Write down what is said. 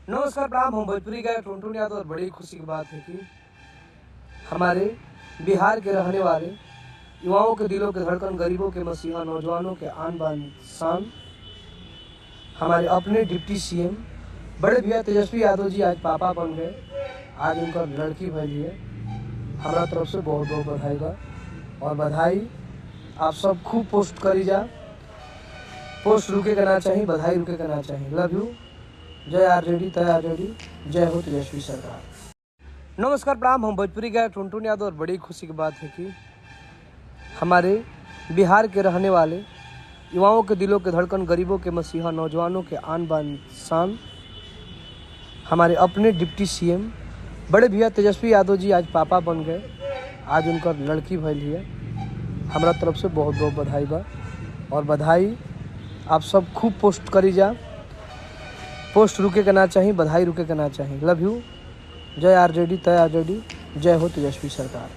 नमस्कार प्रणाम, हम भोजपुरी गायक टुनटुन यादव। और बड़ी खुशी की बात है कि हमारे बिहार के रहने वाले युवाओं के दिलों के धड़कन, गरीबों के मसीहा, नौजवानों के आन बान शान, हमारे अपने डिप्टी सीएम बड़े भैया तेजस्वी यादव जी आज पापा बन गए। आज उनका लड़की भैली है। हमारा तरफ से बहुत बहुत बधाई बा। और बधाई आप सब खूब पोस्ट करी जा। पोस्ट रुके के ना चाहिए, बधाई रुके के ना चाहिए। Love you. जय आरजेडी, तय आरजेडी, जय हो तेजस्वी सरकार। नमस्कार प्रणाम, हम भोजपुरी गायक टुनटुन यादव। और बड़ी खुशी की बात है कि हमारे बिहार के रहने वाले युवाओं के दिलों के धड़कन, गरीबों के मसीहा, नौजवानों के आन बान शान, हमारे अपने डिप्टी सीएम बड़े भैया तेजस्वी यादव जी आज पापा बन गए। आज उनका लड़की भैली है। हमारा तरफ से बहुत बहुत बधाई बा। और बधाई आप सब खूब पोस्ट करी जा। पोस्ट रुके के ना चाहिए, बधाई रुके के ना चाहिए। Love you. जय आरजेडी, तय आरजेडी, जय हो तेजस्वी सरकार।